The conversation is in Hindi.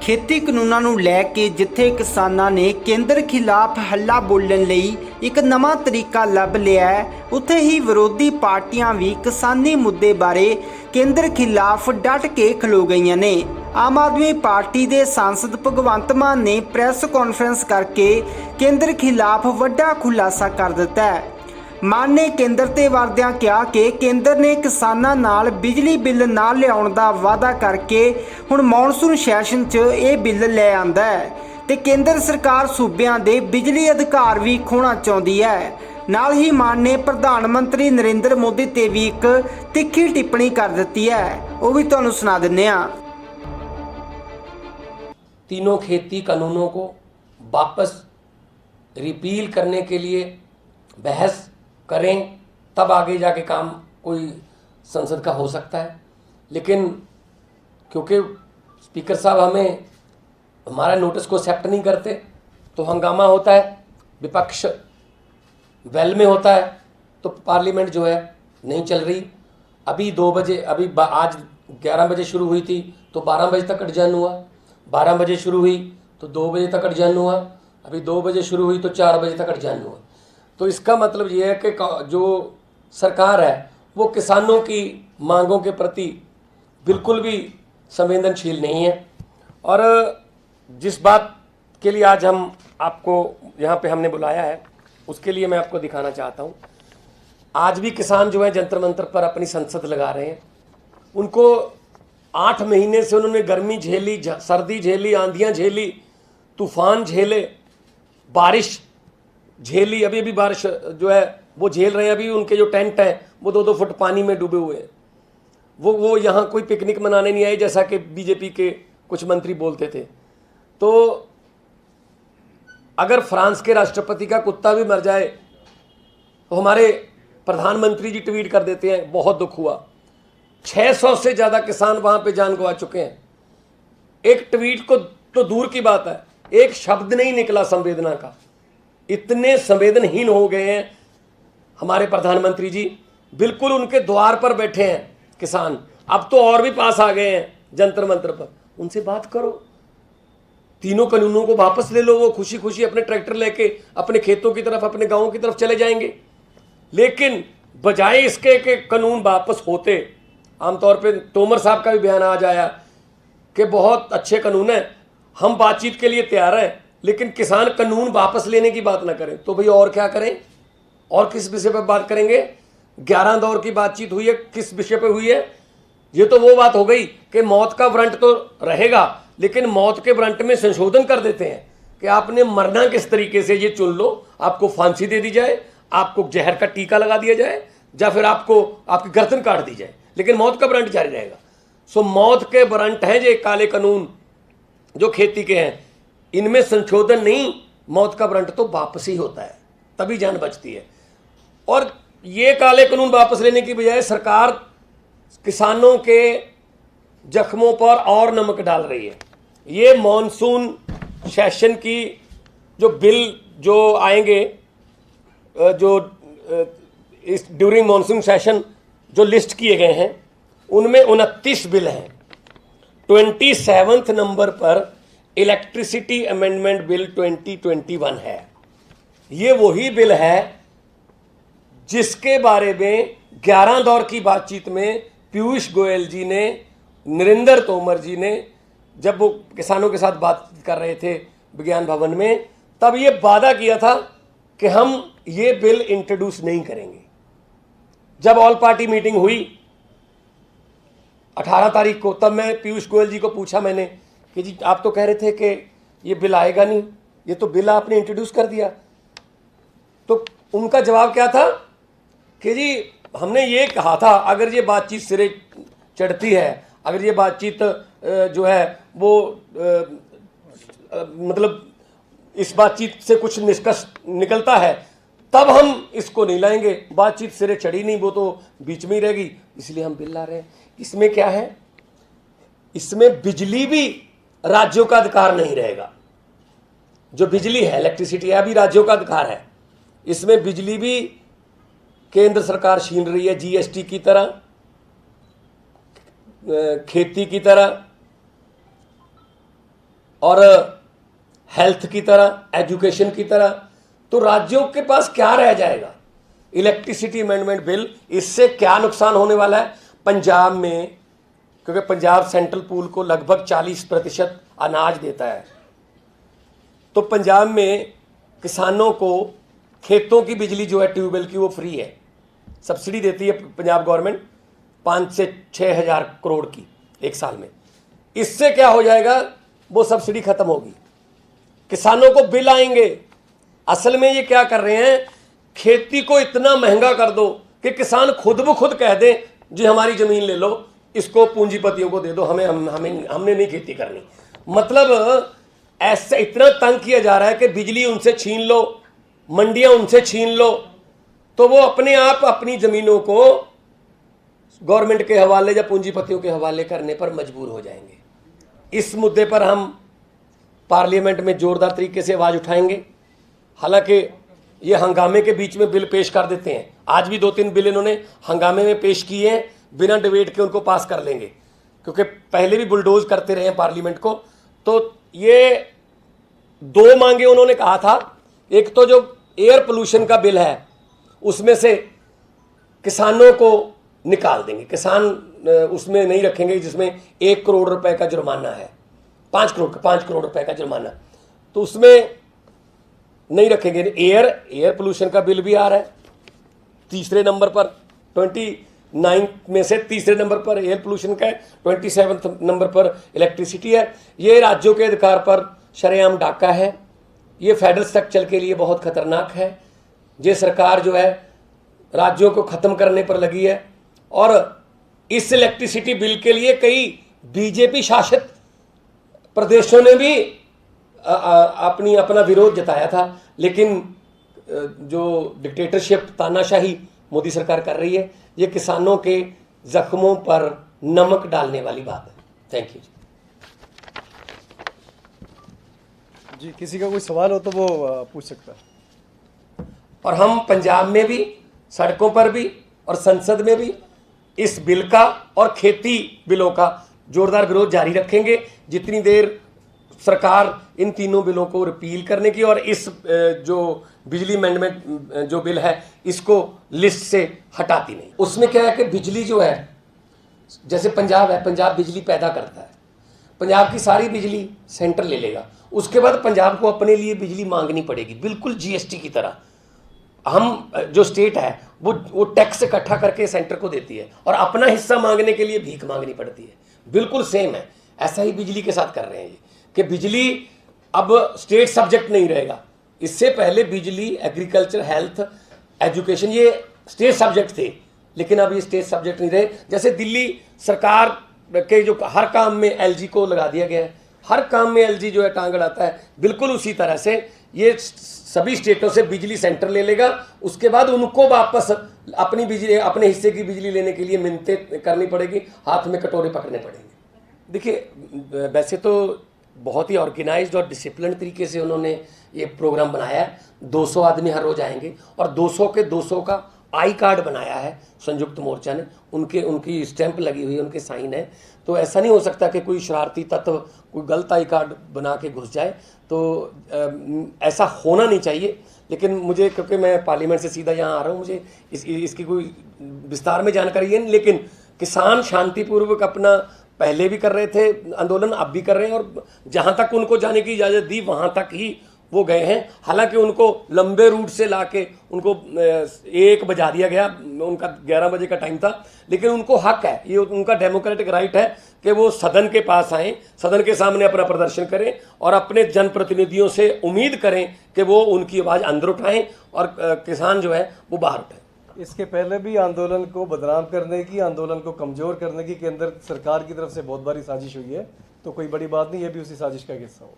खेती कानूनां ਨੂੰ ਲੈ ਕੇ ਜਿੱਥੇ ਕਿਸਾਨਾਂ ਨੇ ਕੇਂਦਰ ਖਿਲਾਫ ਹੱਲਾ ਬੋਲਣ ਲਈ ਇੱਕ ਨਵਾਂ ਤਰੀਕਾ ਲੱਭ ਲਿਆ ਹੈ, ਉੱਥੇ ਹੀ ਵਿਰੋਧੀ ਪਾਰਟੀਆਂ ਵੀ ਕਿਸਾਨੀ ਮੁੱਦੇ ਬਾਰੇ ਕੇਂਦਰ ਖਿਲਾਫ ਡਟ ਕੇ ਖਲੋ ਗਈਆਂ ਨੇ। ਆਮ ਆਦਮੀ ਪਾर्टी ਦੇ सांसद ਭਗਵੰਤ ਮਾਨ ਨੇ ਪ੍ਰੈਸ ਕਾਨਫਰੰਸ ਕਰਕੇ ਕੇਂਦਰ ਖਿਲਾਫ ਵੱਡਾ ਖੁਲਾਸਾ ਕਰ ਦਿੱਤਾ ਹੈ। ਮਾਨ ਨੇ ਕੇਂਦਰ ਤੇ ਵਰਦਿਆਂ ਕਿਹਾ ਕਿ ਕੇਂਦਰ ਨੇ ਕਿਸਾਨਾਂ ਨਾਲ ਬਿਜਲੀ ਬਿੱਲ ਨਾ ਲਿਆਉਣ ਦਾ ਵਾਅਦਾ ਕਰਕੇ ਹੁਣ ਮੌਨਸੂਨ ਸੈਸ਼ਨ 'ਚ ਇਹ ਬਿੱਲ ਲੈ ਆਂਦਾ ਹੈ ਤੇ ਕੇਂਦਰ ਸਰਕਾਰ ਸੂਬਿਆਂ ਦੇ ਬਿਜਲੀ ਅਧਿਕਾਰ ਵੀ ਖੋਣਾ ਚਾਹੁੰਦੀ ਹੈ। ਨਾਲ ਹੀ ਮਾਨ ਨੇ ਪ੍ਰਧਾਨ ਮੰਤਰੀ ਨਰਿੰਦਰ ਮੋਦੀ ਤੇ ਵੀ ਇੱਕ ਤਿੱਖੀ ਟਿੱਪਣੀ ਕਰ ਦਿੱਤੀ ਹੈ, ਉਹ ਵੀ ਤੁਹਾਨੂੰ ਸੁਣਾ ਦਿੰਦੇ ਹਾਂ। तीनों खेती कानूनों को वापस रिपील करने के लिए बहस करें, तब आगे जाके काम कोई संसद का हो सकता है। लेकिन क्योंकि स्पीकर साहब हमारा नोटिस को एक्सेप्ट नहीं करते तो हंगामा होता है, विपक्ष वेल में होता है, तो पार्लियामेंट जो है नहीं चल रही। अभी 2 बजे, अभी आज 11 बजे शुरू हुई थी तो 12 बजे तक अडजर्न हुआ, 12 बजे शुरू हुई तो 2 बजे तक अडजर्न हुआ, अभी 2 बजे शुरू हुई तो 4 बजे तक अडजर्न हुआ। तो इसका मतलब ये है कि जो सरकार है वो किसानों की मांगों के प्रति बिल्कुल भी संवेदनशील नहीं है। और जिस बात के लिए आज हम आपको यहाँ पे हमने बुलाया है उसके लिए मैं आपको दिखाना चाहता हूँ। आज भी किसान जो है जंतर मंतर पर अपनी संसद लगा रहे हैं। उनको 8 महीने से उन्होंने गर्मी झेली, सर्दी झेली, आंधियाँ झेली, तूफान झेले, बारिश झेली, अभी अभी बारिश जो है वो झेल रहे हैं। अभी उनके जो टेंट हैं वो 2-2 फुट पानी में डूबे हुए हैं। वो यहाँ कोई पिकनिक मनाने नहीं आए जैसा कि बीजेपी के कुछ मंत्री बोलते थे। तो अगर फ्रांस के राष्ट्रपति का कुत्ता भी मर जाए तो हमारे प्रधानमंत्री जी ट्वीट कर देते हैं बहुत दुख हुआ। 600 से ज़्यादा किसान वहाँ पे जान गंवा चुके हैं। एक ट्वीट को तो दूर की बात है, एक शब्द नहीं निकला संवेदना का। इतने संवेदनहीन हो गए हैं हमारे प्रधानमंत्री जी, बिल्कुल उनके द्वार पर बैठे हैं किसान। अब तो और भी पास आ गए हैं जंतर मंतर पर। उनसे बात करो, तीनों कानूनों को वापस ले लो। वो खुशी खुशी अपने ट्रैक्टर लेके अपने खेतों की तरफ, अपने गाँव की तरफ चले जाएंगे। लेकिन बजाय इसके कि कानून वापस होते, आमतौर पे तोमर साहब का भी बयान आज आया कि बहुत अच्छे कानून हैं, हम बातचीत के लिए तैयार हैं, लेकिन किसान कानून वापस लेने की बात ना करें। तो भाई और क्या करें, और किस विषय पर बात करेंगे? 11 दौर की बातचीत हुई है, किस विषय पर हुई है? ये तो वो बात हो गई कि मौत का वारंट तो रहेगा, लेकिन मौत के वारंट में संशोधन कर देते हैं कि आपने मरना किस तरीके से ये चुन लो। आपको फांसी दे दी जाए, आपको जहर का टीका लगा दिया जाए, या फिर आपको आपकी गर्दन काट दी जाए, लेकिन मौत का वारंट जारी रहेगा। सो मौत के वारंट हैं ये काले कानून जो खेती के हैं, इनमें संशोधन नहीं, मौत का वारंट तो वापस ही होता है, तभी जान बचती है। और ये काले कानून वापस लेने की बजाय सरकार किसानों के जख्मों पर और नमक डाल रही है। ये मॉनसून सेशन की जो बिल जो आएंगे, जो इस ड्यूरिंग मॉनसून सेशन जो लिस्ट किए गए हैं, उनमें 29 बिल हैं। 27वें नंबर पर इलेक्ट्रिसिटी अमेंडमेंट बिल 2021 है। ये वही बिल है जिसके बारे में 11 दौर की बातचीत में पीयूष गोयल जी ने, नरेंद्र तोमर जी ने, जब वो किसानों के साथ बात कर रहे थे विज्ञान भवन में, तब ये वादा किया था कि हम ये बिल इंट्रोड्यूस नहीं करेंगे। जब ऑल पार्टी मीटिंग हुई 18 तारीख को, तब मैं पीयूष गोयल जी को पूछा मैंने कि जी आप तो कह रहे थे कि ये बिल आएगा नहीं, ये तो बिल आपने इंट्रोड्यूस कर दिया। तो उनका जवाब क्या था कि जी हमने ये कहा था अगर ये बातचीत सिरे चढ़ती है, अगर ये बातचीत जो है वो मतलब इस बातचीत से कुछ निष्कर्ष निकलता है, तब हम इसको नहीं लाएंगे। बातचीत सिरे चढ़ी नहीं, वो तो बीच में ही रहेगी, इसलिए हम बिल ला रहे हैं। इसमें क्या है, इसमें बिजली भी राज्यों का अधिकार नहीं रहेगा। जो बिजली है, इलेक्ट्रिसिटी है, अभी राज्यों का अधिकार है। इसमें बिजली भी केंद्र सरकार छीन रही है, जीएसटी की तरह, खेती की तरह। और हेल्थ की तरह, एजुकेशन की तरह, तो राज्यों के पास क्या रह जाएगा? इलेक्ट्रिसिटी अमेंडमेंट बिल, इससे क्या नुकसान होने वाला है पंजाब में? क्योंकि पंजाब सेंट्रल पूल को लगभग 40% अनाज देता है, तो पंजाब में किसानों को खेतों की बिजली जो है ट्यूबवेल की वो फ्री है, सब्सिडी देती है पंजाब गवर्नमेंट 5 से 6 हज़ार करोड़ की एक साल में। इससे क्या हो जाएगा? वो सब्सिडी खत्म होगी, किसानों को बिल आएंगे। असल में ये क्या कर रहे हैं, खेती को इतना महंगा कर दो कि किसान खुद ब खुद कह दें जी हमारी जमीन ले लो, इसको पूंजीपतियों को दे दो, हमने नहीं खेती करनी। मतलब ऐसा इतना तंग किया जा रहा है कि बिजली उनसे छीन लो, मंडियां उनसे छीन लो, तो वो अपने आप अपनी जमीनों को गवर्नमेंट के हवाले या पूंजीपतियों के हवाले करने पर मजबूर हो जाएंगे। इस मुद्दे पर हम पार्लियामेंट में जोरदार तरीके से आवाज़ उठाएंगे। हालांकि ये हंगामे के बीच में बिल पेश कर देते हैं, आज भी 2-3 बिल इन्होंने हंगामे में पेश किए हैं, बिना डिबेट के उनको पास कर लेंगे, क्योंकि पहले भी बुलडोज करते रहे हैं पार्लियामेंट को। तो ये 2 मांगे उन्होंने कहा था, एक तो जो एयर पोल्यूशन का बिल है उसमें से किसानों को निकाल देंगे, किसान उसमें नहीं रखेंगे जिसमें 1 करोड़ रुपए का जुर्माना है, 5 करोड़ रुपए का जुर्माना, तो उसमें नहीं रखेंगे। एयर पोल्यूशन का बिल भी आ रहा है तीसरे नंबर पर, 29 में से तीसरे नंबर पर एयर पोल्यूशन का है, 27 नंबर पर इलेक्ट्रिसिटी है। ये राज्यों के अधिकार पर शरेआम डाका है, ये फेडरल स्ट्रक्चर के लिए बहुत खतरनाक है। ये सरकार जो है राज्यों को ख़त्म करने पर लगी है, और इस इलेक्ट्रिसिटी बिल के लिए कई बीजेपी शासित प्रदेशों ने भी अपना विरोध जताया था, लेकिन जो डिक्टेटरशिप, तानाशाही मोदी सरकार कर रही है, ये किसानों के जख्मों पर नमक डालने वाली बात है। थैंक यू जी। किसी का कोई सवाल हो तो वो पूछ सकता है। और हम पंजाब में भी, सड़कों पर भी और संसद में भी इस बिल का और खेती बिलों का जोरदार विरोध जारी रखेंगे, जितनी देर सरकार इन तीनों बिलों को रिपील करने की और इस जो बिजली अमेंडमेंट जो बिल है इसको लिस्ट से हटाती नहीं। उसमें क्या है कि बिजली जो है, जैसे पंजाब है, पंजाब बिजली पैदा करता है, पंजाब की सारी बिजली सेंटर ले लेगा, उसके बाद पंजाब को अपने लिए बिजली मांगनी पड़ेगी, बिल्कुल जीएसटी की तरह। हम जो स्टेट है वो टैक्स इकट्ठा करके सेंटर को देती है और अपना हिस्सा मांगने के लिए भीख मांगनी पड़ती है, बिल्कुल सेम है। ऐसा ही बिजली के साथ कर रहे हैं ये, कि बिजली अब स्टेट सब्जेक्ट नहीं रहेगा। इससे पहले बिजली, एग्रीकल्चर, हेल्थ, एजुकेशन ये स्टेट सब्जेक्ट थे, लेकिन अब ये स्टेट सब्जेक्ट नहीं रहे। जैसे दिल्ली सरकार के जो हर काम में एलजी को लगा दिया गया है, हर काम में एलजी जो है टांग अड़ाता है, बिल्कुल उसी तरह से ये सभी स्टेटों से बिजली सेंटर ले लेगा, उसके बाद उनको वापस अपनी बिजली, अपने हिस्से की बिजली लेने के लिए मिन्नतें करनी पड़ेगी, हाथ में कटोरे पकड़ने पड़ेंगे। देखिए, वैसे तो बहुत ही ऑर्गेनाइज्ड और डिसिप्लिन तरीके से उन्होंने ये प्रोग्राम बनाया है। 200 आदमी हर रोज आएंगे और 200 के 200 का आई कार्ड बनाया है संयुक्त मोर्चा ने, उनकी स्टैंप लगी हुई है, उनके साइन है। तो ऐसा नहीं हो सकता कि कोई शरारती तत्व कोई गलत आई कार्ड बना के घुस जाए, तो ऐसा होना नहीं चाहिए। लेकिन मुझे, क्योंकि मैं पार्लियामेंट से सीधा यहाँ आ रहा हूँ, मुझे इसकी कोई विस्तार में जानकारी है नहीं, लेकिन किसान शांतिपूर्वक अपना पहले भी कर रहे थे आंदोलन, अब भी कर रहे हैं, और जहाँ तक उनको जाने की इजाज़त दी वहाँ तक ही वो गए हैं। हालांकि उनको लंबे रूट से लाके उनको 1 बजा दिया गया, उनका 11 बजे का टाइम था, लेकिन उनको हक है, ये उनका डेमोक्रेटिक राइट है कि वो सदन के पास आएँ, सदन के सामने अपना प्रदर्शन करें और अपने जनप्रतिनिधियों से उम्मीद करें कि वो उनकी आवाज़ अंदर उठाएं और किसान जो है वो बाहर उठाएं। इसके पहले भी आंदोलन को बदनाम करने की, आंदोलन को कमज़ोर करने की केंद्र सरकार की तरफ से बहुत बारी साजिश हुई है, तो कोई बड़ी बात नहीं, ये भी उसी साजिश का हिस्सा हो।